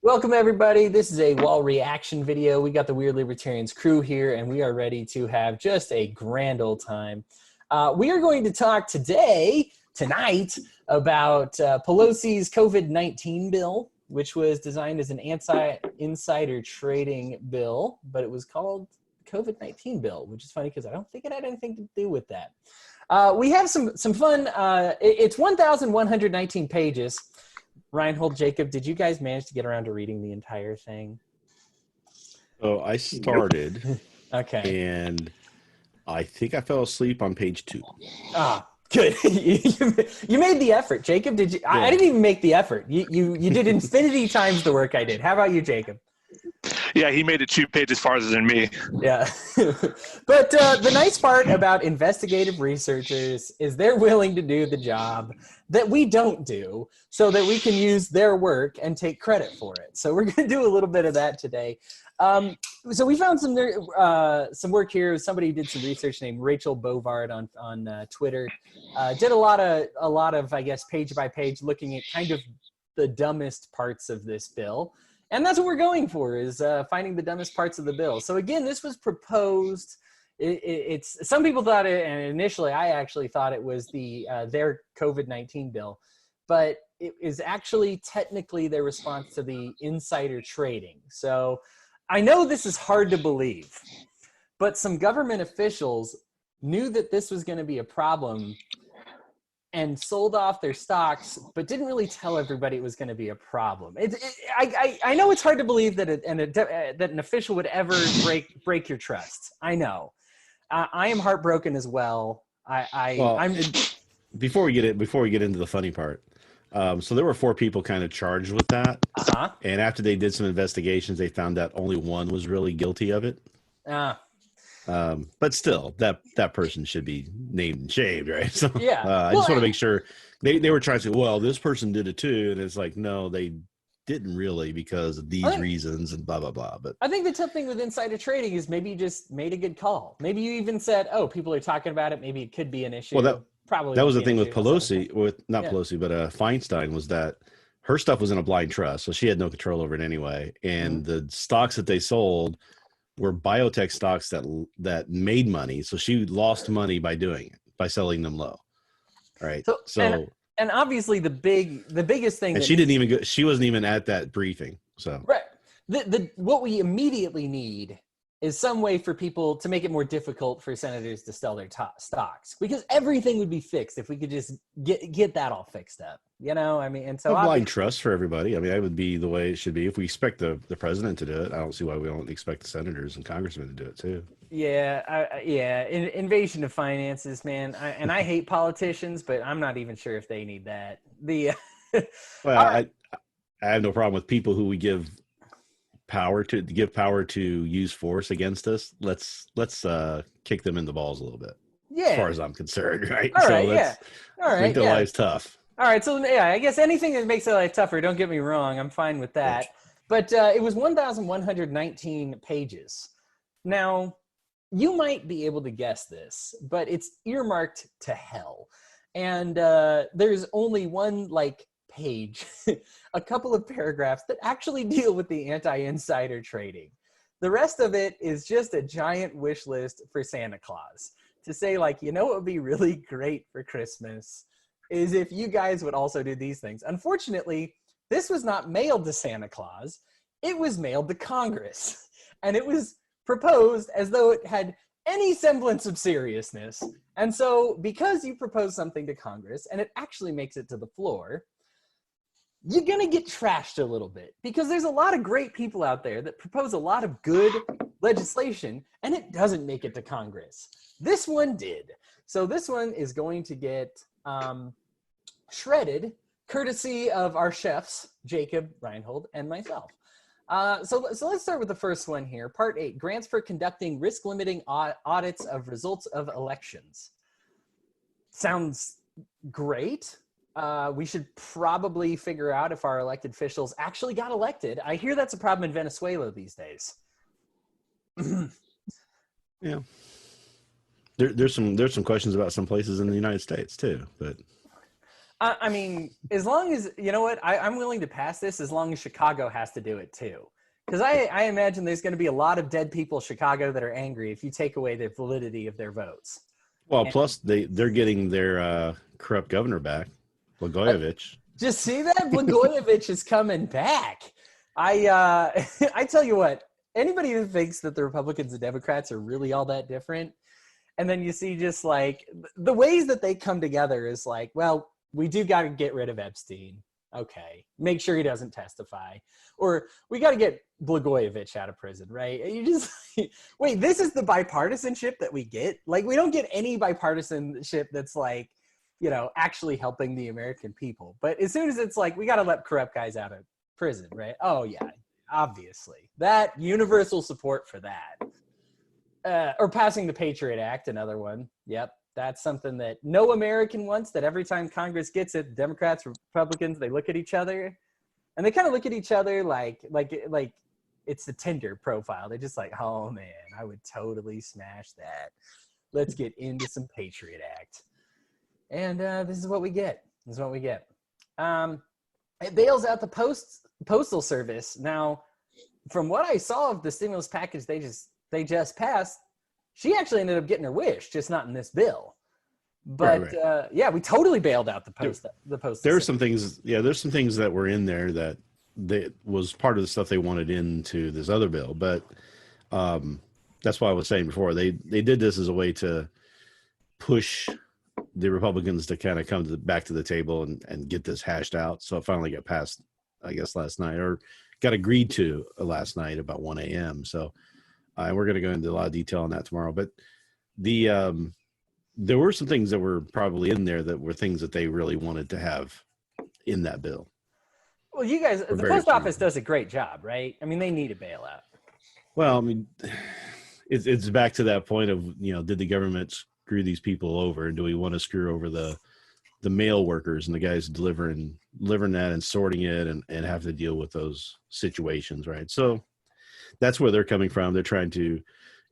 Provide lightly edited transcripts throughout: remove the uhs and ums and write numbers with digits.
Welcome everybody. This is a WAL reaction video. We got the Weird Libertarians crew here and we are ready to have just a grand old time. We are going to talk tonight, about Pelosi's COVID-19 bill, which was designed as an anti-insider trading bill, but it was called COVID-19 bill, which is funny because I don't think it had anything to do with that. We have some fun. It's 1,119 pages. Rhinehold, Jacob, did you guys manage to get around to reading the entire thing? So I started, okay, and I think I fell asleep on page 2. Ah, good. you made the effort, Jacob. Did you? Yeah. I didn't even make the effort. You did infinity times the work I did. How about you, Jacob? Yeah, he made it 2 pages farther than me. Yeah. But the nice part about investigative researchers is they're willing to do the job that we don't do so that we can use their work and take credit for it. So we're going to do a little bit of that today. So we found some work here. Somebody did some research named Rachel Bovard on Twitter. Did a lot of, I guess, page by page looking at kind of the dumbest parts of this bill. And that's what we're going for, is finding the dumbest parts of the bill. So again, this was proposed. It's some people thought it, and initially I actually thought it was their COVID-19 bill, but it is actually technically their response to the insider trading. So I know this is hard to believe, but some government officials knew that this was going to be a problem and sold off their stocks, but didn't really tell everybody it was going to be a problem. I know it's hard to believe that that an official would ever break your trust. I know. I am heartbroken as well. Before we get into the funny part, so there were 4 people kind of charged with that, and after they did some investigations, they found out only one was really guilty of it. But still, that person should be named and shamed, right? So yeah, I just want to make sure they were trying to say, well, this person did it too, and it's like, no, they didn't really, because of these reasons and blah blah blah. But I think the tough thing with insider trading is maybe you just made a good call. Maybe you even said, oh, people are talking about it. Maybe it could be an issue. Well, that was the thing with Pelosi, Pelosi, but Feinstein, was that her stuff was in a blind trust, so she had no control over it anyway, and the stocks that they sold were biotech stocks that made money, so she lost money by doing it, by selling them low. All right. So and obviously the biggest thing, and she wasn't even at that briefing. So right. What we immediately need is some way for people to make it more difficult for senators to sell their stocks, because everything would be fixed if we could just get that all fixed up. You know, I mean, and so blind trust for everybody. I mean, that would be the way it should be. If we expect the president to do it, I don't see why we don't expect the senators and congressmen to do it too. Yeah, invasion of finances, man. I hate politicians, but I'm not even sure if they need that. Well, I have no problem with people who we give power to use force against us. Let's kick them in the balls a little bit. Yeah, as far as I'm concerned, right? All right, let's make their lives tough. All right, so yeah, I guess anything that makes their life tougher, don't get me wrong, I'm fine with that. But it was 1,119 pages. Now, you might be able to guess this, but it's earmarked to hell. And there's only one, page, a couple of paragraphs that actually deal with the anti-insider trading. The rest of it is just a giant wish list for Santa Claus to say, you know what would be really great for Christmas is if you guys would also do these things. Unfortunately, this was not mailed to Santa Claus. It was mailed to Congress. And it was proposed as though it had any semblance of seriousness. And so because you propose something to Congress and it actually makes it to the floor, you're going to get trashed a little bit, because there's a lot of great people out there that propose a lot of good legislation and it doesn't make it to Congress. This one did. So this one is going to get shredded, courtesy of our chefs, Jacob, Rhinehold, and myself. So let's start with the first one here. Part 8, grants for conducting risk-limiting audits of results of elections. Sounds great. We should probably figure out if our elected officials actually got elected. I hear that's a problem in Venezuela these days. Yeah. There's some questions about some places in the United States too, but I mean, as long as, you know what, I'm willing to pass this as long as Chicago has to do it too. Because I imagine there's going to be a lot of dead people in Chicago that are angry if you take away the validity of their votes. Well, plus they're getting their corrupt governor back, Blagojevich. Just see that? Blagojevich is coming back. I tell you what, anybody who thinks that the Republicans and Democrats are really all that different, and then you see just like the ways that they come together is like, well, we do got to get rid of Epstein. Okay. Make sure he doesn't testify. Or we got to get Blagojevich out of prison, right? You just, wait, this is the bipartisanship that we get? Like, we don't get any bipartisanship that's like, you know, actually helping the American people. But as soon as it's like, we got to let corrupt guys out of prison, right? Oh, yeah, obviously. That universal support for that. Or passing the Patriot Act, another one. Yep. That's something that no American wants, that every time Congress gets it, Democrats, Republicans, they look at each other and they kind of look at each other like it's the Tinder profile. They're just like, oh man, I would totally smash that. Let's get into some Patriot Act. And this is what we get. This is what we get. It bails out the postal service. Now, from what I saw of the stimulus package they just passed, she actually ended up getting her wish, just not in this bill. But right. Yeah, we totally bailed out the post. There's some things. Yeah, there's some things that were in there that was part of the stuff they wanted into this other bill. But that's why I was saying before they did this as a way to push the Republicans to kind of come back to the table and get this hashed out. So it finally got passed, I guess, last night, or got agreed to last night about 1 a.m. So. And we're going to go into a lot of detail on that tomorrow. But there were some things that were probably in there that were things that they really wanted to have in that bill. Well, you guys, the post office does a great job, right? I mean, they need a bailout. Well, I mean, it's back to that point of, you know, did the government screw these people over? And do we want to screw over the mail workers and the guys delivering that and sorting it and have to deal with those situations, right? So, that's where they're coming from. They're trying to,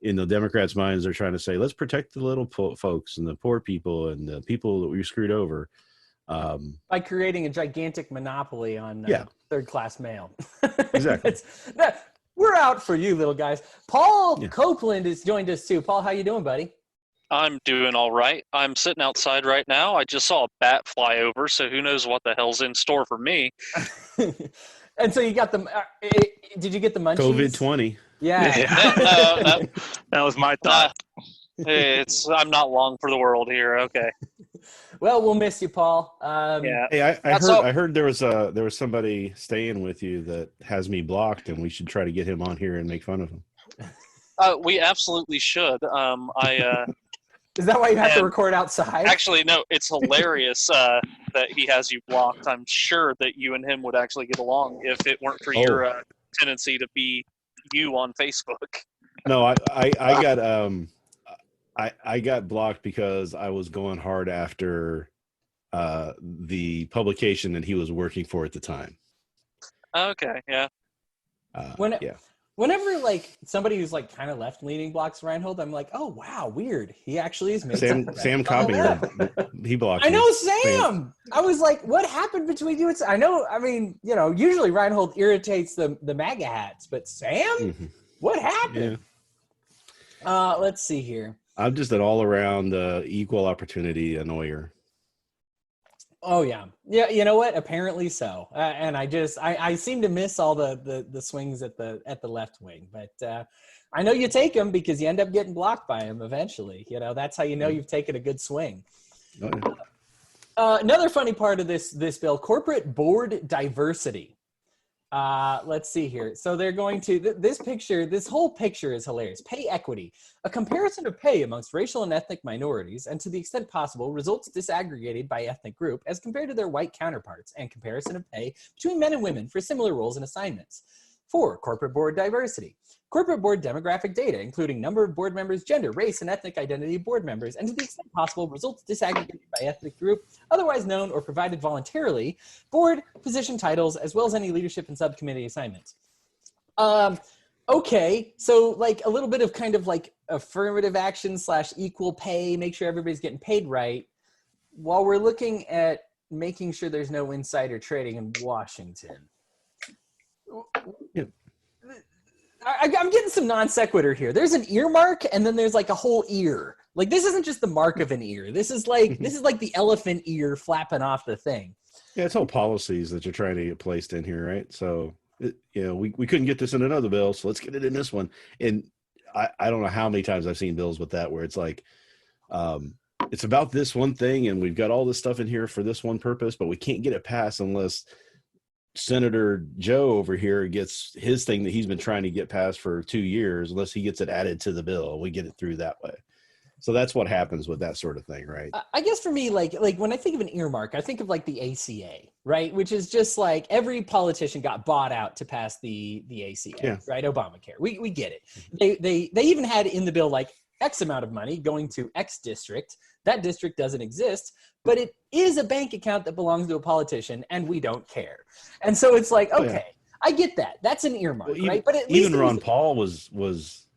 in the Democrats' minds, they're trying to say, let's protect the little folks and the poor people and the people that we screwed over. By creating a gigantic monopoly on third-class mail. Exactly. We're out for you, little guys. Paul Copeland has joined us, too. Paul, how you doing, buddy? I'm doing all right. I'm sitting outside right now. I just saw a bat fly over, so who knows what the hell's in store for me. And so you got the did you get the munchies? COVID-20. Yeah. That was my thought. I'm not long for the world here. Okay. Well, we'll miss you, Paul. Yeah. Hey, I heard there was somebody staying with you that has me blocked, and we should try to get him on here and make fun of him. We absolutely should. Is that why you have to record outside? Actually, no, it's hilarious that he has you blocked. I'm sure that you and him would actually get along if it weren't for your tendency to be you on Facebook. No, I got blocked because I was going hard after the publication that he was working for at the time. Okay, yeah. Whenever like somebody who's like kind of left-leaning blocks Rhinehold, I'm like, oh wow, weird. He actually is making Sam Coppinger. He blocked. I know Sam. I was like, what happened between you and Sam? I know. I mean, you know, usually Rhinehold irritates the MAGA hats, but Sam, what happened? Yeah. Let's see here. I'm just an all-around equal opportunity annoyer. Oh yeah. You know what? Apparently so. And I seem to miss all the swings at the left wing, but I know you take them because you end up getting blocked by them eventually. You know, that's how you know you've taken a good swing. Oh, yeah. Another funny part of this bill, corporate board diversity. Let's see here. So they're going to, this whole picture is hilarious. Pay equity, a comparison of pay amongst racial and ethnic minorities, and to the extent possible, results disaggregated by ethnic group as compared to their white counterparts, and comparison of pay between men and women for similar roles and assignments. 4, corporate board diversity. Corporate board demographic data, including number of board members, gender, race, and ethnic identity of board members, and to the extent possible, results disaggregated by ethnic group, otherwise known or provided voluntarily, board position titles, as well as any leadership and subcommittee assignments. Okay, so like a little bit of kind of like affirmative action / equal pay, make sure everybody's getting paid right. While we're looking at making sure there's no insider trading in Washington. Yeah. I'm getting some non sequitur here. There's an earmark, and then there's like a whole ear. Like this isn't just the mark of an ear. This is like the elephant ear flapping off the thing. Yeah, it's all policies that you're trying to get placed in here, right? So, we couldn't get this in another bill, so let's get it in this one. And I don't know how many times I've seen bills with that where it's like, it's about this one thing, and we've got all this stuff in here for this one purpose, but we can't get it passed unless Senator Joe over here gets his thing that he's been trying to get passed for 2 years, unless he gets it added to the bill. We get it through that way. So that's what happens with that sort of thing, right? I guess for me, like when I think of an earmark, I think of like the ACA, right? Which is just like every politician got bought out to pass the ACA, right? Obamacare. We get it. They even had in the bill like X amount of money going to X district. That district doesn't exist, but it is a bank account that belongs to a politician, and we don't care. And so it's like, okay, I get that. That's an earmark, right? But at least even Ron Paul was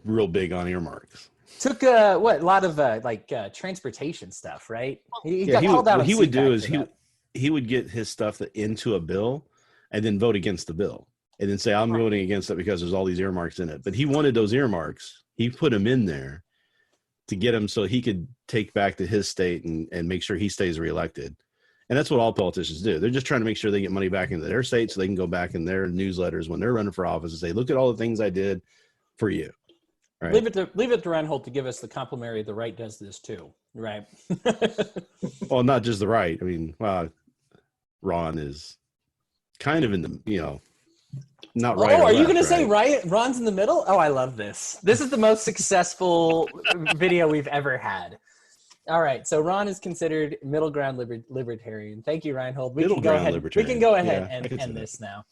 real big on earmarks. Took a lot of transportation stuff, right? He got called out. What he would do is he would get his stuff into a bill, and then vote against the bill, and then say, "I'm voting against it because there's all these earmarks in it." But he wanted those earmarks. He put them in there to get him so he could take back to his state and make sure he stays reelected. And that's what all politicians do. They're just trying to make sure they get money back into their state so they can go back in their newsletters when they're running for office and say, "Look at all the things I did for you." Right. Leave it to Rhinehold to give us the complimentary. The right does this too, right? Well, not just the right. I mean, Ron is kind of in the, not right. Oh, are you going to say right? Ron's in the middle? Oh, I love this. This is the most successful video we've ever had. All right, so Ron is considered middle ground libertarian. Thank you, Rhinehold. We can go ahead and end this now.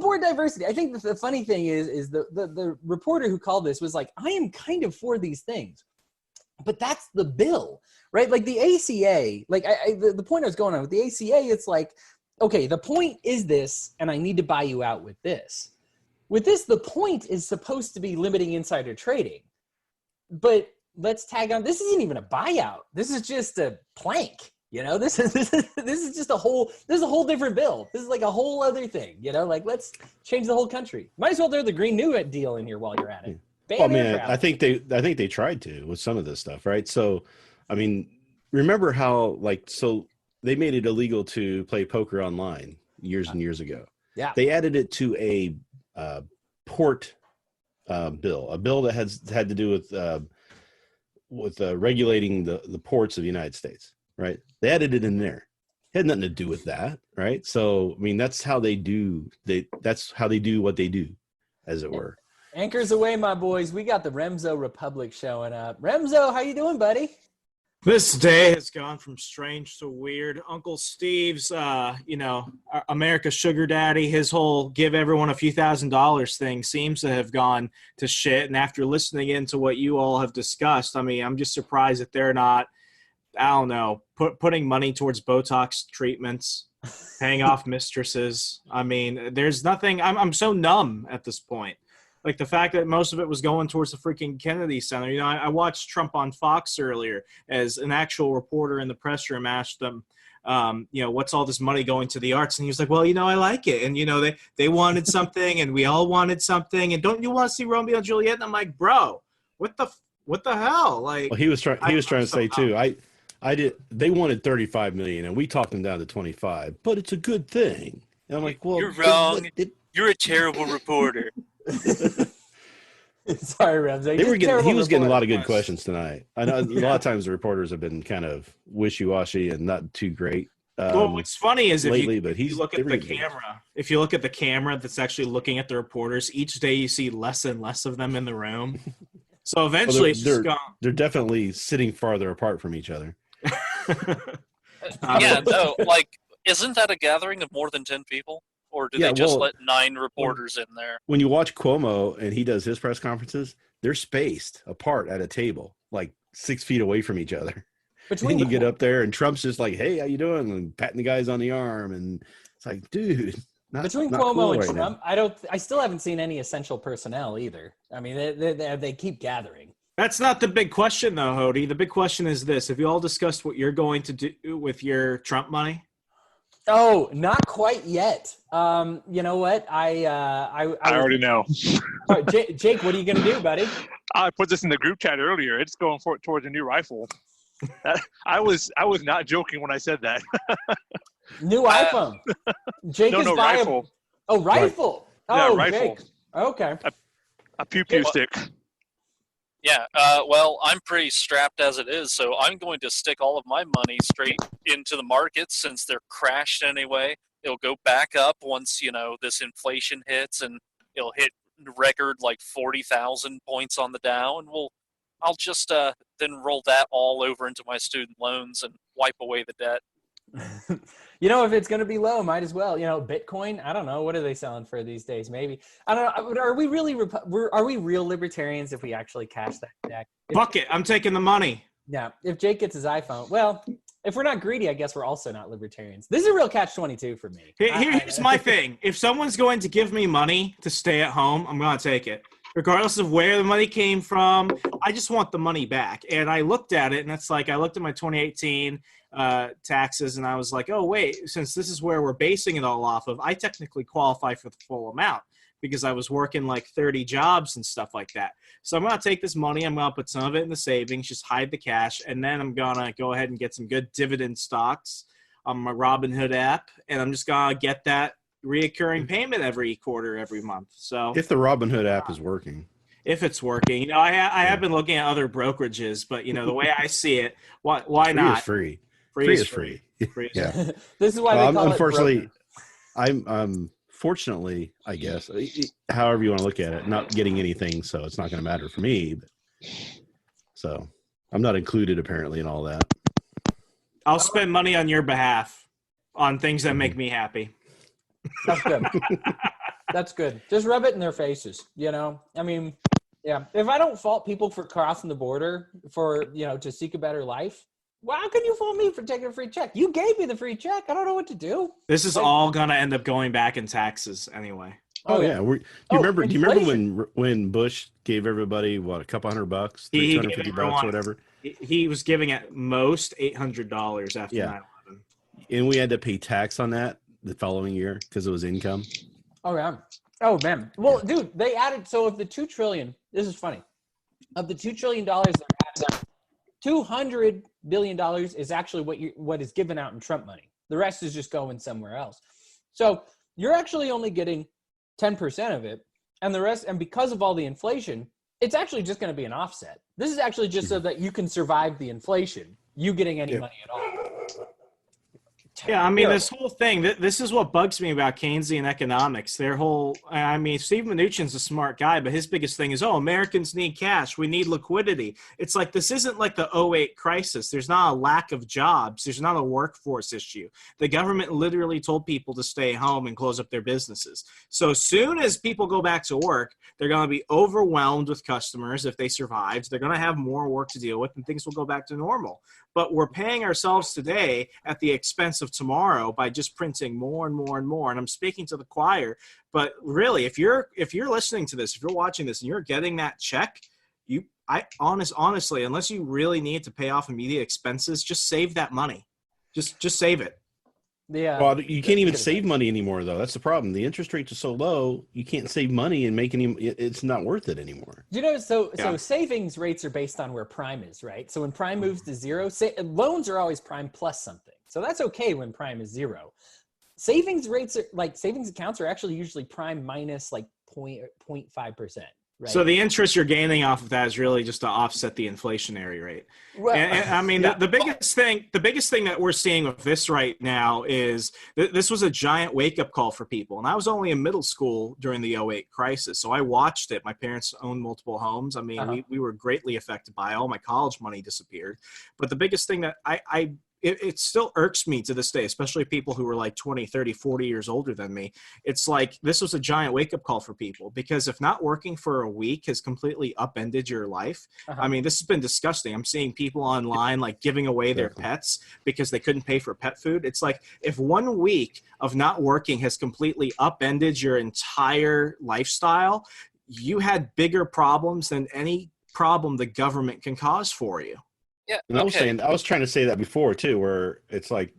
Board diversity. I think the funny thing is the reporter who called this was like, I am kind of for these things, but that's the bill, right? Like the ACA, the point I was going on with the ACA, it's like, okay, the point is this, and I need to buy you out with this. With this, the point is supposed to be limiting insider trading, but let's tag on. This isn't even a buyout. This is just a plank. This is just a whole different bill. This is like a whole other thing, let's change the whole country. Might as well throw the Green New Deal in here while you're at it. Well, man, I think they tried to with some of this stuff, right? So, I mean, remember how they made it illegal to play poker online years and years ago. Yeah. They added it to a port bill, a bill that had to do with regulating the ports of the United States. Right. They added it in there. It had nothing to do with that. Right. So, I mean, that's how they do what they do, as it were. Anchors away, my boys. We got the Remso Republic showing up. Remso, how you doing, buddy? This day has gone from strange to weird. Uncle Steve's, America's sugar daddy, his whole give everyone a few $1,000s thing seems to have gone to shit. And after listening into what you all have discussed, I mean, I'm just surprised that they're not, I don't know, putting money towards Botox treatments, paying off mistresses. I mean, there's nothing. I'm so numb at this point. Like the fact that most of it was going towards the freaking Kennedy Center. I watched Trump on Fox earlier as an actual reporter in the press room asked them, what's all this money going to the arts? And he was like, well, I like it. And, they wanted something and we all wanted something. And don't you want to see Romeo and Juliet? And I'm like, bro, what the hell? Like, well, he was trying to say too, they wanted 35 million and we talked them down to 25, but it's a good thing. And I'm like, well, you're wrong. You're a terrible reporter. Sorry, Remso. He was getting a lot of good questions tonight. I know a lot of times the reporters have been kind of wishy-washy and not too great. Well, what's funny is if you look at the camera, if you look at the camera that's actually looking at the reporters, each day you see less and less of them in the room. So eventually, they're definitely sitting farther apart from each other. Isn't that a gathering of more than 10 people? Or do they just let 9 reporters in there? When you watch Cuomo and he does his press conferences, they're spaced apart at a table, like 6 feet away from each other. And you get up there and Trump's just like, hey, how you doing? And patting the guys on the arm. And it's like, dude. Between Cuomo and Trump, I still haven't seen any essential personnel either. I mean, they keep gathering. That's not the big question, though, Hodey. The big question is this. Have you all discussed what you're going to do with your Trump money? Oh, not quite yet. You know what? I already know. All right, Jake, what are you going to do, buddy? I put this in the group chat earlier. It's going towards a new rifle. I was not joking when I said that. New iPhone. Jake is buying rifle. Oh, rifle. Yeah, Oh, rifle. Jake. Okay. A pew-pew stick. Yeah, well, I'm pretty strapped as it is, so I'm going to stick all of my money straight into the markets since they're crashed anyway. It'll go back up once, this inflation hits, and it'll hit record like 40,000 points on the Dow, and I'll just then roll that all over into my student loans and wipe away the debt. If it's going to be low, might as well. Bitcoin, I don't know. What are they selling for these days? Maybe. I don't know. Are we real libertarians if we actually cash that deck? Fuck it. I'm taking the money. Yeah. If Jake gets his iPhone, well, if we're not greedy, I guess we're also not libertarians. This is a real catch-22 for me. Here's my thing. If someone's going to give me money to stay at home, I'm going to take it. Regardless of where the money came from, I just want the money back. And I looked at it, and it's like I looked at my 2018 taxes, and I was like, oh, wait, since this is where we're basing it all off of, I technically qualify for the full amount because I was working like 30 jobs and stuff like that. So I'm going to take this money. I'm going to put some of it in the savings, just hide the cash, and then I'm going to go ahead and get some good dividend stocks on my Robinhood app, and I'm just going to get that reoccurring payment every quarter, every month. So if the Robinhood app is working, if it's working, I have been looking at other brokerages, but the way I see it, why not? Free is free. Free is Yeah. This is why they call unfortunately, it I'm fortunately, I guess, however you want to look at it, not getting anything, so it's not going to matter for me. So I'm not included apparently in all that. I'll spend money on your behalf on things that make me happy. That's good. That's good. Just rub it in their faces, I mean, yeah. If I don't fault people for crossing the border for, to seek a better life, well, how can you fault me for taking a free check? You gave me the free check. I don't know what to do. This is all going to end up going back in taxes anyway. Oh yeah. Do you remember when Bush gave everybody a couple $100, $350 or whatever? He was giving at most $800 after 9/11. And we had to pay tax on that the following year because it was income. Oh yeah. Oh man. Well, dude, they added, so of the $2 trillion, this is funny. Of the $2 trillion, $200 billion is actually what is given out in Trump money. The rest is just going somewhere else. So you're actually only getting 10% of it, and the rest, and because of all the inflation, it's actually just going to be an offset. This is actually just so that you can survive the inflation, you getting any money at all. Yeah, I mean, this whole thing, this is what bugs me about Keynesian economics. Steve Mnuchin's a smart guy, but his biggest thing is, Americans need cash. We need liquidity. It's like, this isn't like the 2008 crisis. There's not a lack of jobs. There's not a workforce issue. The government literally told people to stay home and close up their businesses. So as soon as people go back to work, they're going to be overwhelmed with customers if they survived. They're going to have more work to deal with, and things will go back to normal. But we're paying ourselves today at the expense of tomorrow by just printing more and more and more. And I'm speaking to the choir, but really, if you're listening to this, if you're watching this and you're getting that check, honestly, unless you really need to pay off immediate expenses, just save that money. Just save it. Yeah. Well, you can't even save money anymore, though. That's the problem. The interest rates are so low, you can't save money and it's not worth it anymore. So savings rates are based on where prime is, right? So when prime moves to zero, loans are always prime plus something. So that's okay when prime is zero. Savings rates savings accounts are actually usually prime minus 0.5%. Right. So the interest you're gaining off of that is really just to offset the inflationary rate. Well, and I mean, the biggest thing that we're seeing with this right now is this was a giant wake up call for people. And I was only in middle school during the 2008 crisis. So I watched it. My parents owned multiple homes. I mean, we were greatly affected by it. All my college money disappeared. But the biggest thing that it still irks me to this day, especially people who were like 20, 30, 40 years older than me. It's like this was a giant wake-up call for people, because if not working for a week has completely upended your life. I mean, this has been disgusting. I'm seeing people online giving away their pets because they couldn't pay for pet food. It's like, if 1 week of not working has completely upended your entire lifestyle, you had bigger problems than any problem the government can cause for you. Yeah. And I was trying to say that before too, where it's like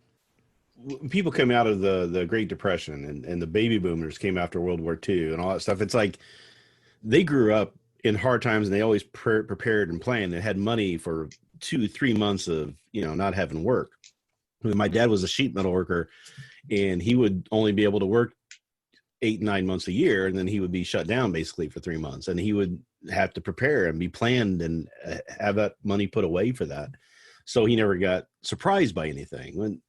people came out of the Great Depression and the baby boomers came after World War II and all that stuff. It's like they grew up in hard times and they always prepared and planned. They had money for 2-3 months of, not having work. My dad was a sheet metal worker and he would only be able to work 8-9 months a year. And then he would be shut down basically for 3 months, and he would have to prepare and be planned and have that money put away for that. So he never got surprised by anything. When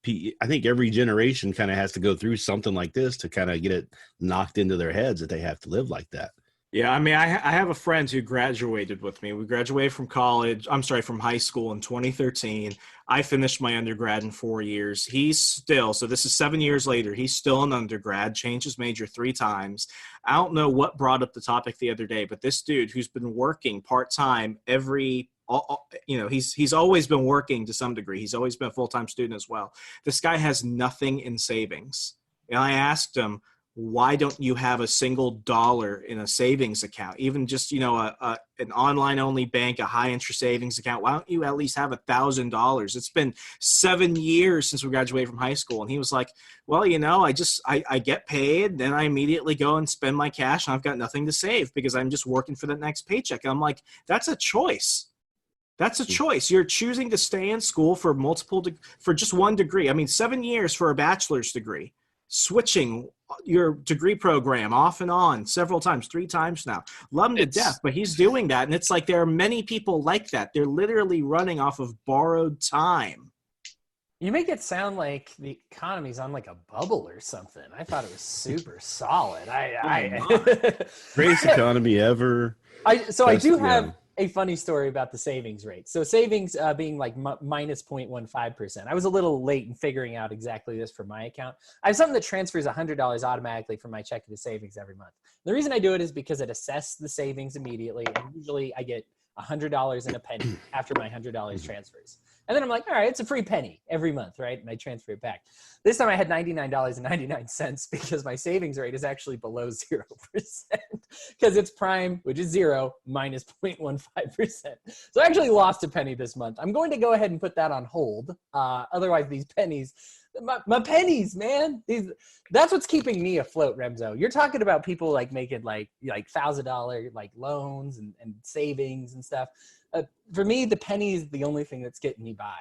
I think every generation kind of has to go through something like this to kind of get it knocked into their heads that they have to live like that. Yeah, I mean, I have a friend who graduated with me. We graduated from from high school in 2013. I finished my undergrad in 4 years. He's still, so this is 7 years later, he's still an undergrad, changed his major 3 times. I don't know what brought up the topic the other day, but this dude who's been working part-time he's always been working to some degree. He's always been a full-time student as well. This guy has nothing in savings. And I asked him, why don't you have a single dollar in a savings account? Even just, an online only bank, a high interest savings account. Why don't you at least have $1,000? It's been 7 years since we graduated from high school. And he was like, well, I get paid. Then I immediately go and spend my cash and I've got nothing to save because I'm just working for the next paycheck. And I'm like, that's a choice. That's a choice. You're choosing to stay in school for for just one degree. I mean, 7 years for a bachelor's degree. Switching your degree program off and on several times, 3 times now. Love him to death, but he's doing that. And it's like there are many people like that. They're literally running off of borrowed time. You make it sound like the economy's on like a bubble or something. I thought it was super solid. Greatest economy ever. I do have a funny story about the savings rate. So savings being like minus 0.15%. I was a little late in figuring out exactly this for my account. I have something that transfers $100 automatically from my checking to savings every month. The reason I do it is because it assesses the savings immediately, and usually I get $100 and a penny after my $100 transfers. And then I'm like, all right, it's a free penny every month, right? And I transfer it back. This time I had $99.99 because my savings rate is actually below 0% because it's prime, which is 0 minus 0.15%. So I actually lost a penny this month. I'm going to go ahead and put that on hold. Otherwise, these pennies, my pennies, man, that's what's keeping me afloat, Remso. You're talking about people like making like $1,000 like loans and savings and stuff. For me, the penny is the only thing that's getting me by.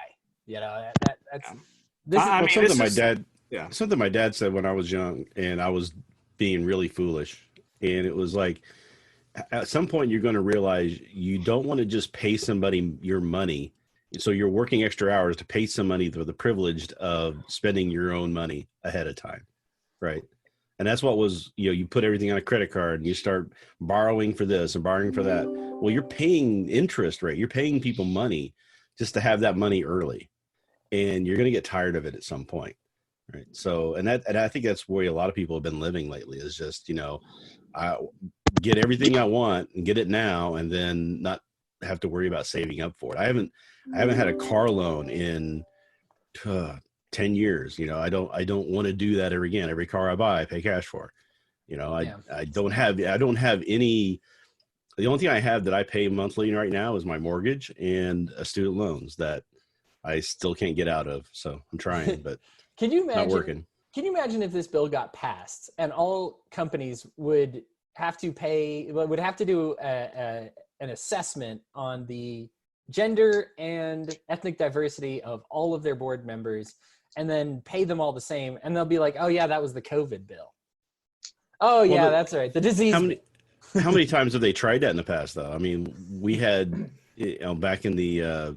Something my dad said when I was young and I was being really foolish. And it was like, at some point you're going to realize you don't want to just pay somebody your money. So you're working extra hours to pay somebody for the privilege of spending your own money ahead of time. Right. And that's what was, you put everything on a credit card and you start borrowing for this and borrowing for that. Well, you're paying interest rate. You're paying people money just to have that money early, and you're going to get tired of it at some point. Right. So, and I think that's where a lot of people have been living lately is just, I get everything I want and get it now and then not have to worry about saving up for it. I haven't had a car loan in 10 years. I don't want to do that ever again. Every car I buy, I pay cash for. I don't have any. The only thing I have that I pay monthly right now is my mortgage and student loans that I still can't get out of. So I'm trying, but can you imagine? Not working. Can you imagine if this bill got passed and all companies would have to do an assessment on the gender and ethnic diversity of all of their board members, and then pay them all the same, and they'll be like, "Oh yeah, that was the COVID bill." Oh yeah, that's right, the disease. How many times have they tried that in the past, though? I mean, we had, back in the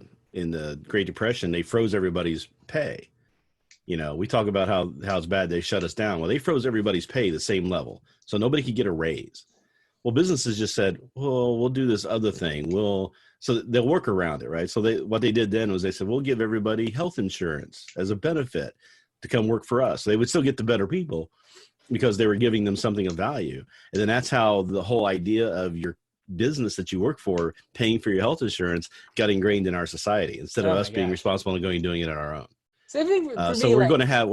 Great Depression, they froze everybody's pay. We talk about how it's bad they shut us down. Well, they froze everybody's pay the same level, so nobody could get a raise. Well, businesses just said, "Well, we'll do this other thing. So they'll work around it, right?" So what they did then was they said, "We'll give everybody health insurance as a benefit to come work for us." So they would still get the better people, because they were giving them something of value. And then that's how the whole idea of your business that you work for paying for your health insurance got ingrained in our society instead of us being responsible and doing it on our own. So we're going to have,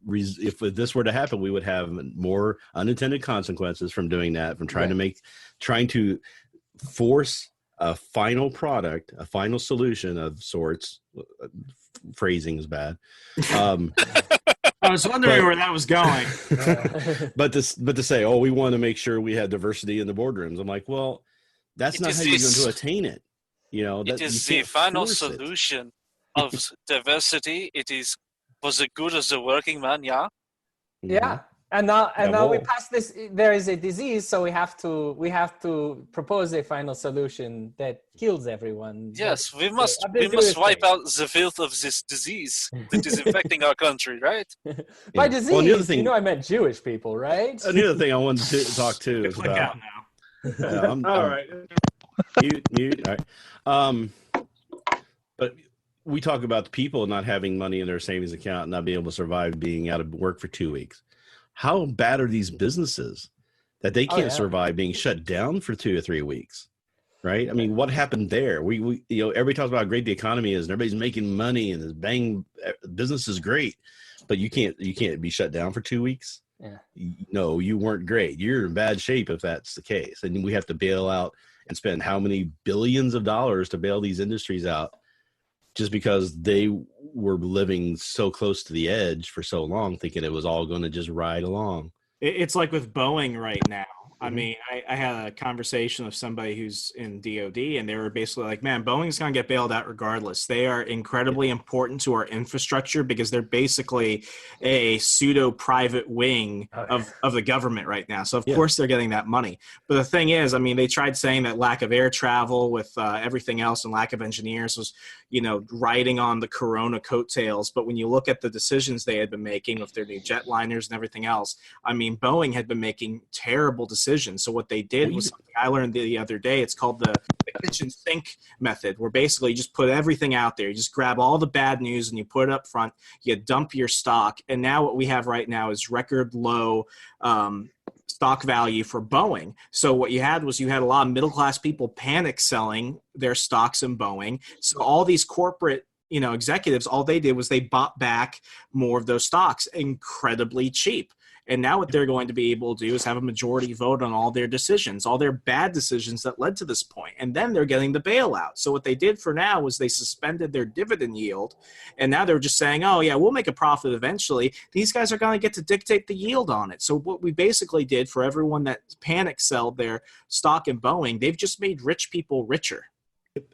if this were to happen, we would have more unintended consequences from doing that, from trying to force a final product, a final solution of sorts. Phrasing is bad. I was wondering where that was going. but to say, oh, we want to make sure we had diversity in the boardrooms. I'm like, well, that's not how you're going to attain it. It is the final solution of diversity. It is for the good of the working man. Yeah. Yeah. And now we pass this. There is a disease, so we have to propose a final solution that kills everyone. Yes, we must wipe out the filth of this disease that is infecting our country, right? By disease, I meant Jewish people, right? Another thing I wanted to talk to is about. All right. Mute. All right. But we talk about the people not having money in their savings account, not being able to survive being out of work for 2 weeks. How bad are these businesses that they can't survive being shut down for 2 or 3 weeks? Right? I mean, what happened there? We everybody talks about how great the economy is and everybody's making money and business is great, but you can't be shut down for 2 weeks. Yeah. No, you weren't great. You're in bad shape if that's the case. And we have to bail out and spend how many billions of dollars to bail these industries out just because they were living so close to the edge for so long, thinking it was all going to just ride along. It's like with Boeing right now. I mean, I had a conversation with somebody who's in DOD, and they were basically like, man, Boeing's going to get bailed out regardless. They are incredibly important to our infrastructure because they're basically a pseudo-private wing of the government right now. So, of course, they're getting that money. But the thing is, I mean, they tried saying that lack of air travel with everything else and lack of engineers was, riding on the corona coattails. But when you look at the decisions they had been making with their new jetliners and everything else, I mean, Boeing had been making terrible decisions. So what they did was something I learned the other day. It's called the kitchen sink method, where basically you just put everything out there. You just grab all the bad news and you put it up front. You dump your stock. And now what we have right now is record low stock value for Boeing. So what you had was a lot of middle-class people panic selling their stocks in Boeing. So all these corporate executives, all they did was they bought back more of those stocks incredibly cheap. And now what they're going to be able to do is have a majority vote on all their decisions, all their bad decisions that led to this point. And then they're getting the bailout. So what they did for now was they suspended their dividend yield. And now they're just saying, oh, yeah, we'll make a profit eventually. These guys are going to get to dictate the yield on it. So what we basically did for everyone that panic sold their stock in Boeing, they've just made rich people richer.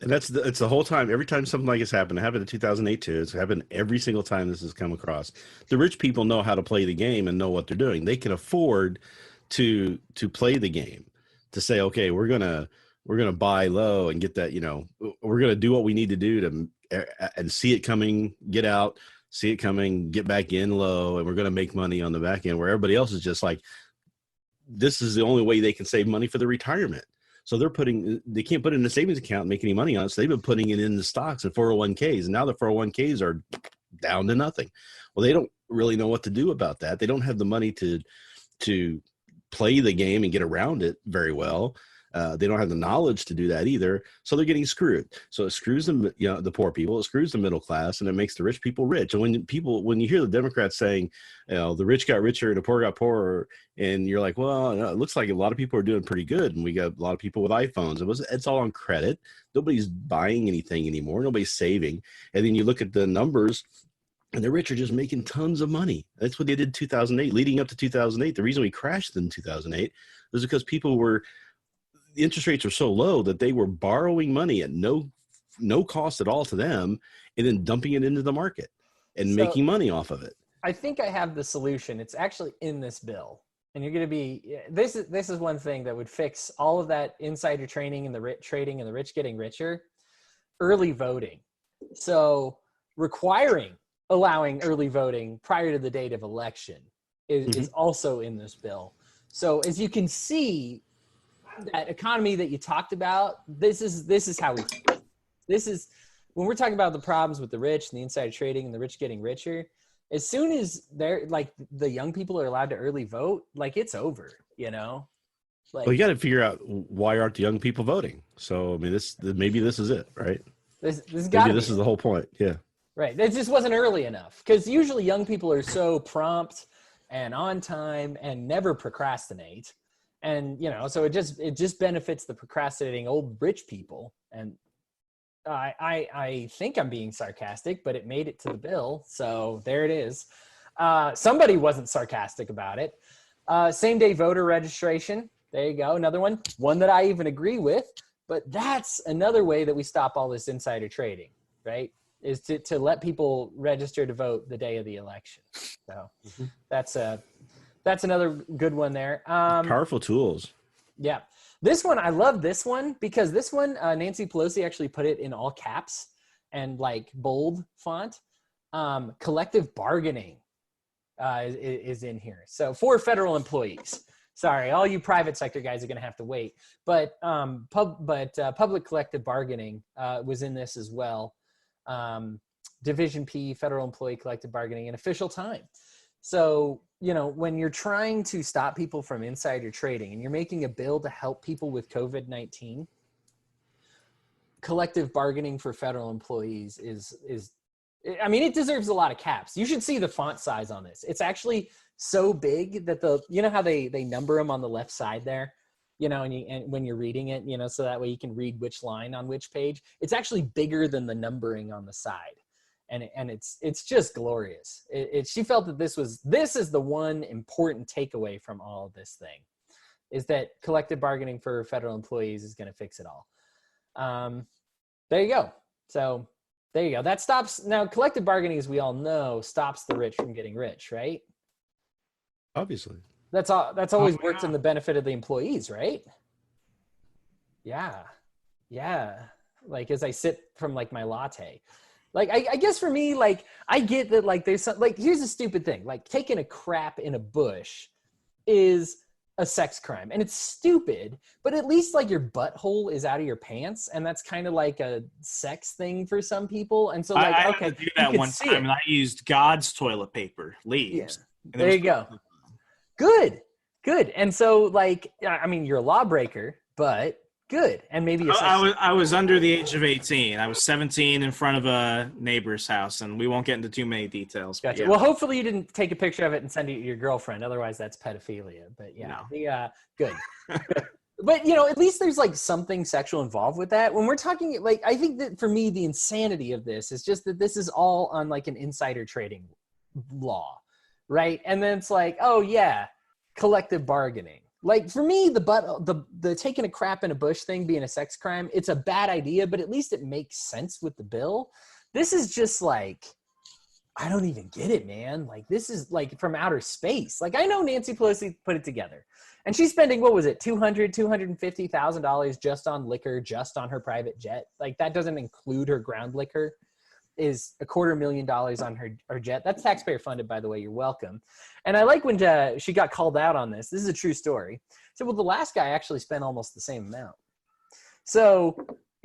And it's the whole time. Every time something like this happened, it happened in 2008 too. It's happened every single time this has come across. The rich people know how to play the game and know what they're doing. They can afford to play the game, to say, okay, we're gonna buy low and get that. We're gonna do what we need to do and see it coming, get out, see it coming, get back in low, and we're gonna make money on the back end. Where everybody else is just like, this is the only way they can save money for the retirement. So they can't put it in a savings account and make any money on it. So they've been putting it in the stocks and 401ks. And now the 401ks are down to nothing. Well, they don't really know what to do about that. They don't have the money to play the game and get around it very well. They don't have the knowledge to do that either. So they're getting screwed. So it screws them, the poor people, it screws the middle class, and it makes the rich people rich. And when you hear the Democrats saying, the rich got richer and the poor got poorer, and you're like, well, it looks like a lot of people are doing pretty good. And we got a lot of people with iPhones. It's all on credit. Nobody's buying anything anymore. Nobody's saving. And then you look at the numbers, and the rich are just making tons of money. That's what they did in 2008, leading up to 2008. The reason we crashed in 2008 was because the interest rates were so low that they were borrowing money at no cost at all to them and then dumping it into the market and making money off of it. I think I have the solution. It's actually in this bill. And you're going to be, this is one thing that would fix all of that insider trading and the rich getting richer. Early voting. So allowing early voting prior to the date of election is also in this bill. So as you can see, that economy that you talked about, this is how we feel. This is when we're talking about the problems with the rich and the insider trading and the rich getting richer. As soon as the young people are allowed to early vote, it's over, well, you got to figure out why aren't the young people voting? So I mean, maybe this is it, right? This is the whole point. Yeah. Right. It just wasn't early enough, because usually young people are so prompt and on time and never procrastinate. And, so it just benefits the procrastinating old rich people. And I think I'm being sarcastic, but it made it to the bill. So there it is. Somebody wasn't sarcastic about it. Same day voter registration. There you go. Another one that I even agree with, but that's another way that we stop all this insider trading, right? Is to let people register to vote the day of the election. So that's another good one there. Powerful tools. Yeah. This one, I love this one because this one, Nancy Pelosi actually put it in all caps and like bold font. Collective bargaining is in here. So for federal employees, sorry, all you private sector guys are going to have to wait. But public collective bargaining was in this as well. Division P, federal employee collective bargaining, and official time. So, when you're trying to stop people from insider trading and you're making a bill to help people with COVID-19, collective bargaining for federal employees it deserves a lot of caps. You should see the font size on this. It's actually so big that how they number them on the left side there, and when you're reading it, so that way you can read which line on which page. It's actually bigger than the numbering on the side. And it's just glorious. She felt that this is the one important takeaway from all of this thing, is that collective bargaining for federal employees is going to fix it all. There you go. So there you go. That stops now. Collective bargaining, as we all know, stops the rich from getting rich, right? Obviously. That's always worked in the benefit of the employees, right? Yeah. Like as I sip from like my latte. Like, I guess for me, like, I get that, like, there's some, like, here's a stupid thing. Like, taking a crap in a bush is a sex crime. And it's stupid, but at least, like, your butthole is out of your pants. And that's kind of like a sex thing for some people. And so, like, I okay. had to do that one time, and I used God's toilet paper, leaves. Yeah. There you go. Good. And so, like, you're a lawbreaker, but good. And maybe I was under the age of 18. I was 17 in front of a neighbor's house, and we won't get into too many details. Gotcha. Yeah. Well, hopefully you didn't take a picture of it and send it to your girlfriend. Otherwise, that's pedophilia. But yeah, good. But at least there's like something sexual involved with that. When we're talking, like, I think that for me, the insanity of this is just that this is all on like an insider trading law, right? And then it's like, oh yeah, collective bargaining. Like for me, the taking a crap in a bush thing being a sex crime, it's a bad idea, but at least it makes sense with the bill. This is just like, I don't even get it, man. Like this is like from outer space. Like I know Nancy Pelosi put it together and she's spending, what was it? $250,000 just on liquor, just on her private jet. Like that doesn't include her ground liquor. Is $250,000 on her jet. That's taxpayer funded, by the way. You're welcome. And I like when she got called out on this. This is a true story. So, well, the last guy actually spent almost the same amount. So,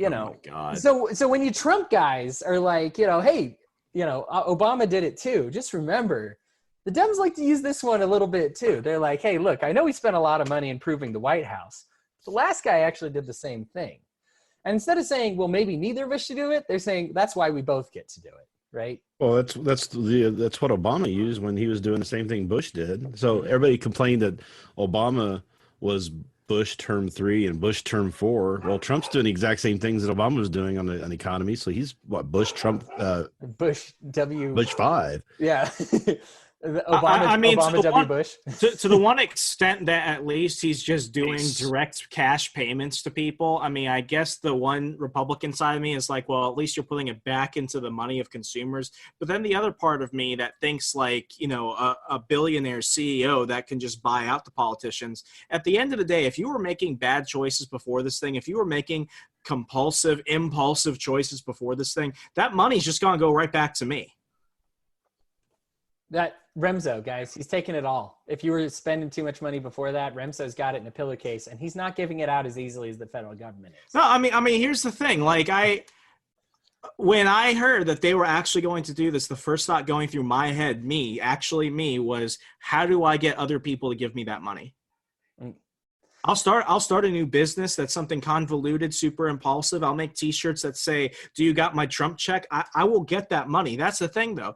Oh my God. So when you Trump guys are like, hey, Obama did it too. Just remember, the Dems like to use this one a little bit too. They're like, hey, look, I know we spent a lot of money improving the White House. The last guy actually did the same thing. And instead of saying, well, maybe neither of us should do it, they're saying that's why we both get to do it, right? Well, that's what Obama used when he was doing the same thing Bush did. So everybody complained that Obama was Bush term 3 and Bush term 4. Well, Trump's doing the exact same things that Obama was doing on the economy. So he's Bush 5. Yeah. Obama Bush. To the one extent that at least he's just doing direct cash payments to people. I mean, I guess the one Republican side of me is like, well, at least you're putting it back into the money of consumers. But then the other part of me that thinks like, a billionaire CEO that can just buy out the politicians. At the end of the day, if you were making bad choices before this thing, if you were making impulsive choices before this thing, that money's just going to go right back to me. That Remso, guys, he's taking it all. If you were spending too much money before that, Remso's got it in a pillowcase, and he's not giving it out as easily as the federal government is. No, I mean, here's the thing. Like, when I heard that they were actually going to do this, the first thought going through my head, was how do I get other people to give me that money? I'll start a new business that's something convoluted, super impulsive. I'll make T-shirts that say, "Do you got my Trump check?" I will get that money. That's the thing, though.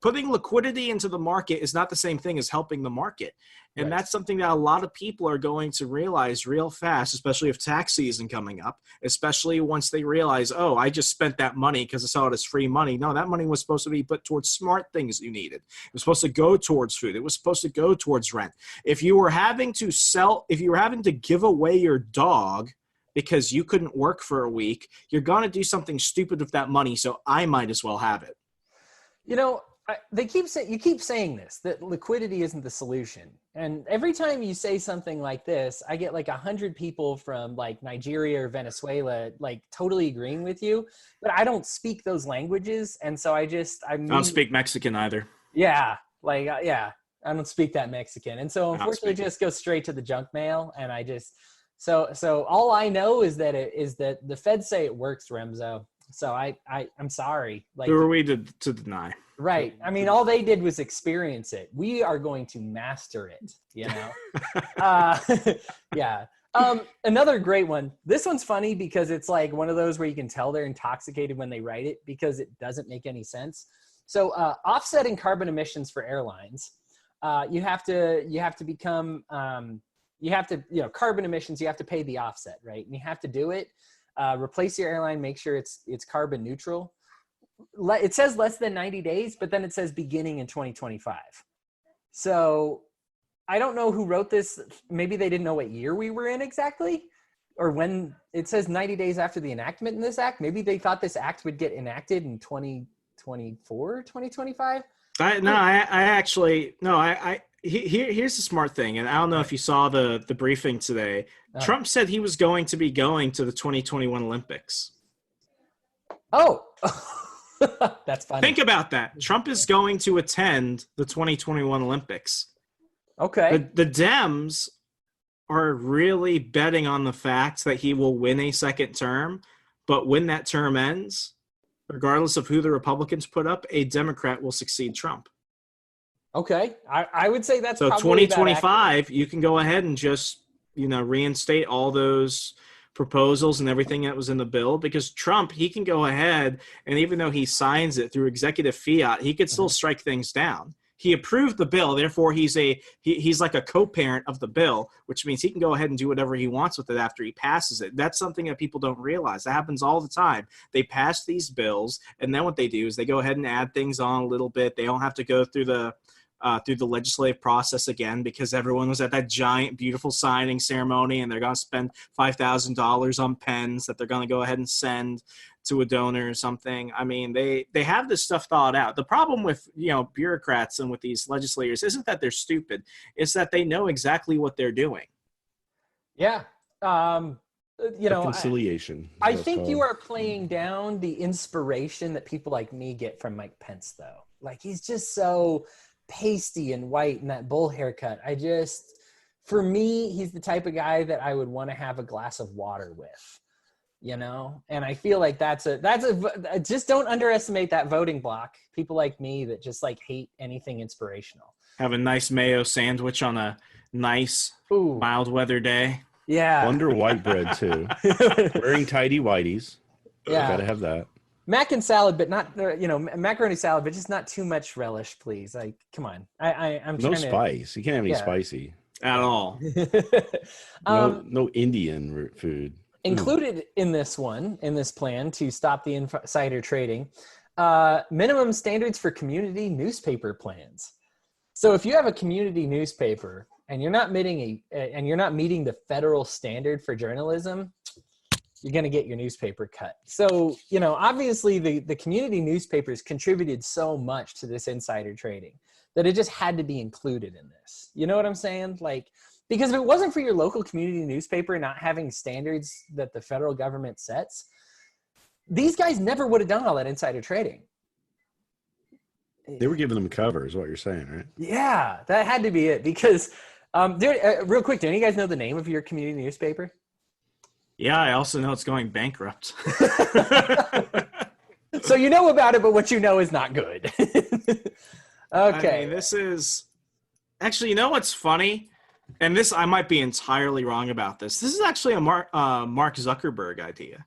putting liquidity into the market is not the same thing as helping the market. And that's something that a lot of people are going to realize real fast, especially if tax season coming up, especially once they realize, oh, I just spent that money because I saw it as free money. No, that money was supposed to be put towards smart things you needed. It was supposed to go towards food. It was supposed to go towards rent. If you were having to give away your dog because you couldn't work for a week, you're going to do something stupid with that money, so I might as well have it. You know, you keep saying this, that liquidity isn't the solution. And every time you say something like this, I get like 100 people from like Nigeria or Venezuela, like totally agreeing with you, but I don't speak those languages. And so I don't speak Mexican either. Yeah. I don't speak that Mexican. And so unfortunately just go straight to the junk mail. And so all I know is that the feds say it works, Remso. So I'm sorry. Like, who are we to deny? Right. I mean, all they did was experience it. We are going to master it, you know? Yeah. Another great one. This one's funny because it's like one of those where you can tell they're intoxicated when they write it because it doesn't make any sense. So offsetting carbon emissions for airlines, you have to become, carbon emissions, you have to pay the offset, right? And you have to do it. Replace your airline, make sure it's carbon neutral. It says less than 90 days, but then it says beginning in 2025. So I don't know who wrote this. Maybe they didn't know what year we were in exactly, or when it says 90 days after the enactment in this act. Maybe they thought this act would get enacted in 2024, 2025. Here's the smart thing, and I don't know if you saw the briefing today. Trump said he was going to be going to the 2021 Olympics. Oh, that's funny. Think about that. Trump is going to attend the 2021 Olympics. Okay. The Dems are really betting on the fact that he will win a second term, but when that term ends, regardless of who the Republicans put up, a Democrat will succeed Trump. Okay. I would say that's so probably 2025, you can go ahead and just, reinstate all those proposals and everything that was in the bill, because Trump, he can go ahead, and even though he signs it through executive fiat, he could still strike things down. He approved the bill, therefore he's like a co-parent of the bill, which means he can go ahead and do whatever he wants with it after he passes it. That's something that people don't realize. That happens all the time. They pass these bills, and then what they do is they go ahead and add things on a little bit. They don't have to go through the legislative process again, because everyone was at that giant, beautiful signing ceremony, and they're going to spend $5,000 on pens that they're going to go ahead and send to a donor or something. I mean, they have this stuff thought out. The problem with, bureaucrats and with these legislators isn't that they're stupid. It's that they know exactly what they're doing. Yeah. Reconciliation. I think you are playing down the inspiration that people like me get from Mike Pence, though. Like, he's just so pasty and white and that bull haircut. For me, he's the type of guy that I would want to have a glass of water with, and I feel like that's just don't underestimate that voting block. People like me that just like hate anything inspirational. Have a nice mayo sandwich on a nice mild weather day. Yeah. Wonder white bread too. Wearing tidy whities. Yeah. Gotta have that. Mac and salad, but not, macaroni salad, but just not too much relish, please. Like, come on. I'm no spice. You can't have any spicy at all. No Indian food. Included in this plan to stop the insider trading, minimum standards for community newspaper plans. So if you have a community newspaper and you're not meeting the federal standard for journalism, you're going to get your newspaper cut. So, obviously the community newspapers contributed so much to this insider trading that it just had to be included in this. You know what I'm saying? Like, because if it wasn't for your local community newspaper not having standards that the federal government sets, these guys never would have done all that insider trading. They were giving them cover is what you're saying, right? Yeah, that had to be it. Because, real quick, do any of you guys know the name of your community newspaper? Yeah, I also know it's going bankrupt. So you know about it, but what you know is not good. Okay. I mean, this is... Actually, you know what's funny? And this, I might be entirely wrong about this. This is actually a Mark Zuckerberg idea.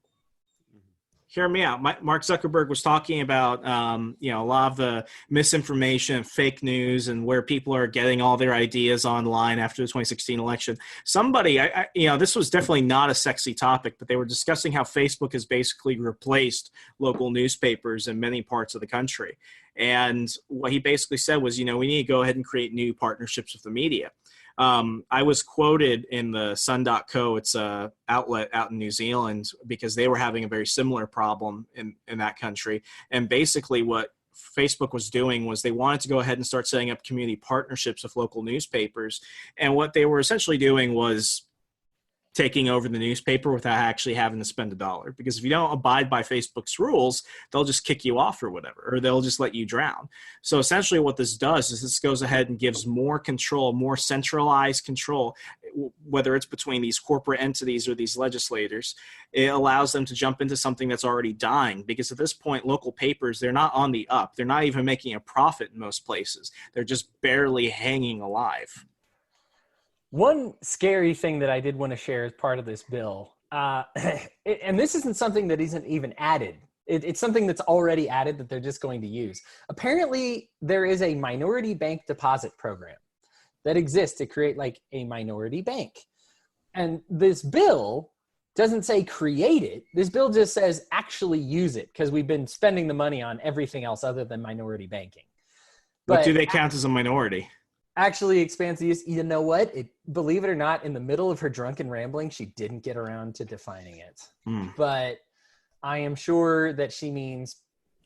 hear me out. Mark Zuckerberg was talking about, a lot of the misinformation, fake news, and where people are getting all their ideas online after the 2016 election. Somebody, this was definitely not a sexy topic, but they were discussing how Facebook has basically replaced local newspapers in many parts of the country. And what he basically said was, we need to go ahead and create new partnerships with the media. I was quoted in the Sun.co, it's a outlet out in New Zealand, because they were having a very similar problem in that country. And basically what Facebook was doing was they wanted to go ahead and start setting up community partnerships with local newspapers. And what they were essentially doing was taking over the newspaper without actually having to spend a dollar. Because if you don't abide by Facebook's rules, they'll just kick you off or whatever, or they'll just let you drown. So essentially what this does is this goes ahead and gives more control, more centralized control, whether it's between these corporate entities or these legislators. It allows them to jump into something that's already dying, because at this point, local papers, they're not on the up. They're not even making a profit in most places. They're just barely hanging alive. One scary thing that I did want to share as part of this bill, and this isn't something that isn't even added. It's something that's already added that they're just going to use. Apparently, there is a minority bank deposit program that exists to create like a minority bank. And this bill doesn't say create it. This bill just says actually use it, because we've been spending the money on everything else other than minority banking. But do they count as a minority? Actually expands the use. You know what? Believe it or not, in the middle of her drunken rambling, she didn't get around to defining it. But I am sure that she means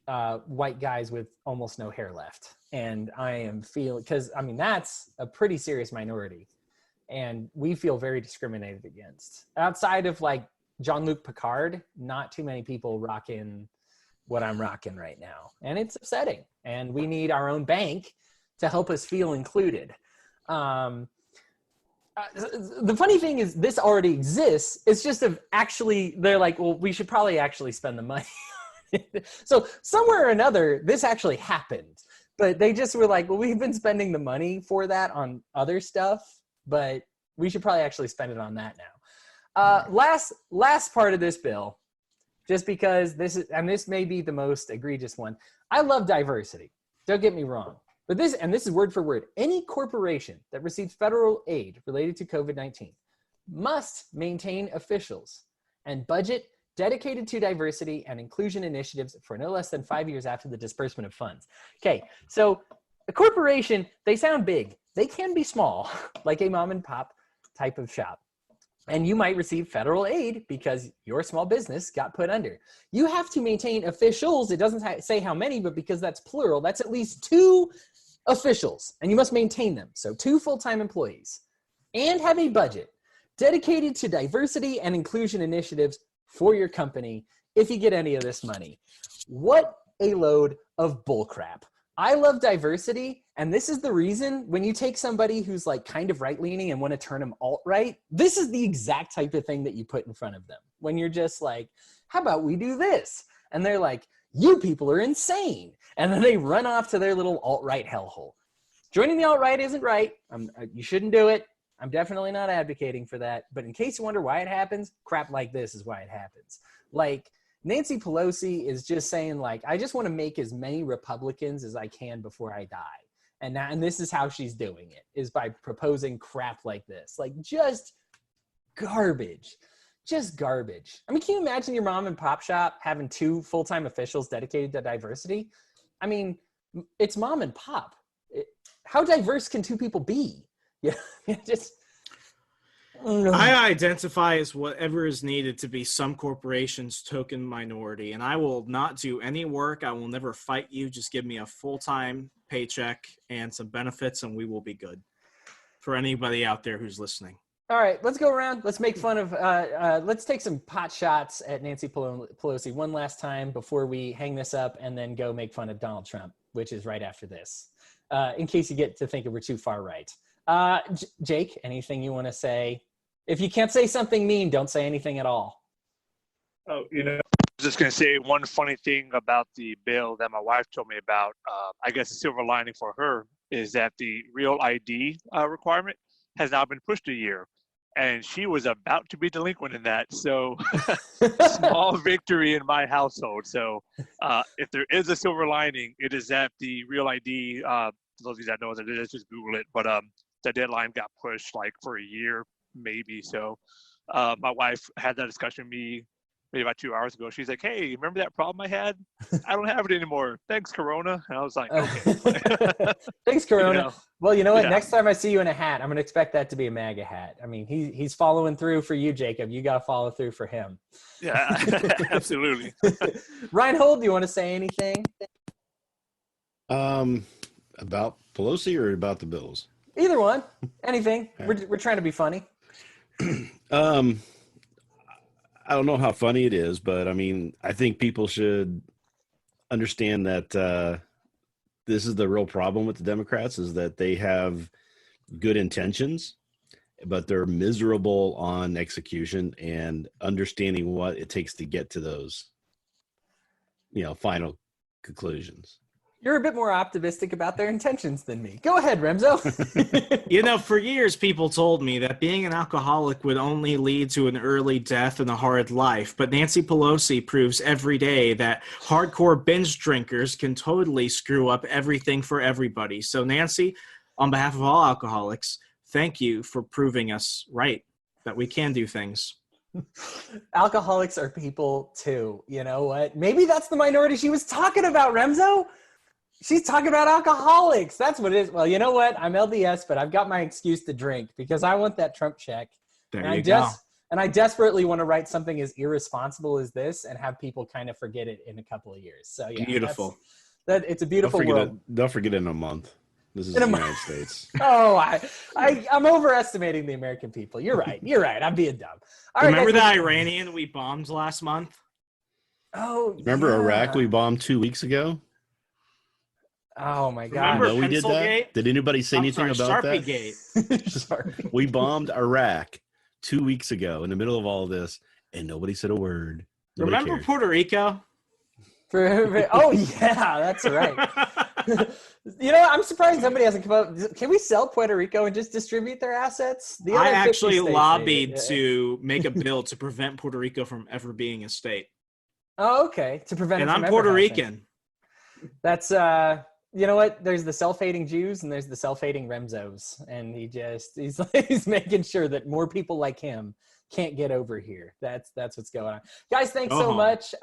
white guys with almost no hair left. And I am feeling, because I mean, that's a pretty serious minority. And we feel very discriminated against. Outside of like Jean-Luc Picard, not too many people rocking what I'm rocking right now. And it's upsetting. And we need our own bank to help us feel included. The funny thing is this already exists. It's just they're like, well, we should probably actually spend the money. So somewhere or another, this actually happened. But they just were like, well, we've been spending the money for that on other stuff, but we should probably actually spend it on that now. Last part of this bill, just because this may be the most egregious one. I love diversity. Don't get me wrong. But this is word for word, any corporation that receives federal aid related to COVID-19 must maintain officials and budget dedicated to diversity and inclusion initiatives for no less than 5 years after the disbursement of funds. Okay, so a corporation, they sound big. They can be small, like a mom and pop type of shop. And you might receive federal aid because your small business got put under. You have to maintain officials. It doesn't say how many, but because that's plural, that's at least 2 officials, and you must maintain them. So 2 full-time employees, and have a budget dedicated to diversity and inclusion initiatives for your company if you get any of this money. What a load of bullcrap. I love diversity, and this is the reason when you take somebody who's like kind of right-leaning and want to turn them alt-right, this is the exact type of thing that you put in front of them. When you're just like, how about we do this? And they're like, you people are insane. And then they run off to their little alt-right hellhole. Joining the alt-right isn't right. You shouldn't do it. I'm definitely not advocating for that. But in case you wonder why it happens, crap like this is why it happens. Like, Nancy Pelosi is just saying, like, I just want to make as many Republicans as I can before I die. And this is how she's doing it, is by proposing crap like this. Like, just garbage. Just garbage. I mean, can you imagine your mom and pop shop having 2 full-time officials dedicated to diversity? I mean, it's mom and pop. How diverse can 2 people be? Yeah, just... I identify as whatever is needed to be some corporation's token minority, and I will not do any work. I will never fight you. Just give me a full-time paycheck and some benefits, and we will be good. For anybody out there who's listening. All right, let's go around. Let's make fun of, let's take some pot shots at Nancy Pelosi one last time before we hang this up and then go make fun of Donald Trump, which is right after this, in case you get to think we're too far right. Jake, anything you want to say? If you can't say something mean, don't say anything at all. Oh, I was just going to say one funny thing about the bill that my wife told me about. I guess the silver lining for her is that the real ID requirement has now been pushed a year. and she was about to be delinquent in that. So small victory in my household. So if there is a silver lining, it is that the Real ID, those of you that know what it is, just Google it. But the deadline got pushed like for a year, maybe. So my wife had that discussion with me maybe about 2 hours ago. She's like, hey, remember that problem I had? I don't have it anymore. Thanks, Corona. And I was like, okay. Thanks, Corona. You know? Well, you know what? Yeah. Next time I see you in a hat, I'm going to expect that to be a MAGA hat. I mean, he's following through for you, Jacob. You got to follow through for him. Yeah, absolutely. Rhinehold, do you want to say anything? About Pelosi or about the bills? Either one. Anything. We're trying to be funny. I don't know how funny it is, but I mean, I think people should understand that this is the real problem with the Democrats, is that they have good intentions, but they're miserable on execution and understanding what it takes to get to those, final conclusions. You're a bit more optimistic about their intentions than me. Go ahead, Remso. For years, people told me that being an alcoholic would only lead to an early death and a hard life. But Nancy Pelosi proves every day that hardcore binge drinkers can totally screw up everything for everybody. So, Nancy, on behalf of all alcoholics, thank you for proving us right, that we can do things. Alcoholics are people too. You know what? Maybe that's the minority she was talking about, Remso. She's talking about alcoholics. That's what it is. Well, you know what? I'm LDS, but I've got my excuse to drink because I want that Trump check. There you go. And I desperately want to write something as irresponsible as this and have people kind of forget it in a couple of years. So yeah, beautiful. It's a beautiful world. Don't forget it in a month. This is the United States. Oh, I'm overestimating the American people. You're right. I'm being dumb. All right, Remember guys, the Iranian we bombed last month? Oh, remember Iraq we bombed 2 weeks ago? Oh my God! No, we did that. Did anybody say anything about that? Sharpie. We bombed Iraq 2 weeks ago in the middle of all of this, and nobody said a word. Nobody Remember cared. Puerto Rico? Oh yeah, that's right. I'm surprised somebody hasn't come up. Can we sell Puerto Rico and just distribute their assets? I actually lobbied to make a bill to prevent Puerto Rico from ever being a state. Oh, okay. To prevent. And it I'm from Puerto ever Rican. That's you know what? There's the self-hating Jews and there's the self-hating Remzos, and he's making sure that more people like him can't get over here. That's what's going on. Guys, thanks so much.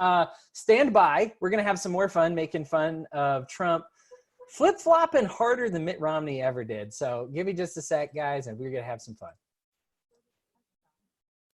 Stand by. We're gonna have some more fun making fun of Trump flip-flopping harder than Mitt Romney ever did. So give me just a sec, guys, and we're gonna have some fun.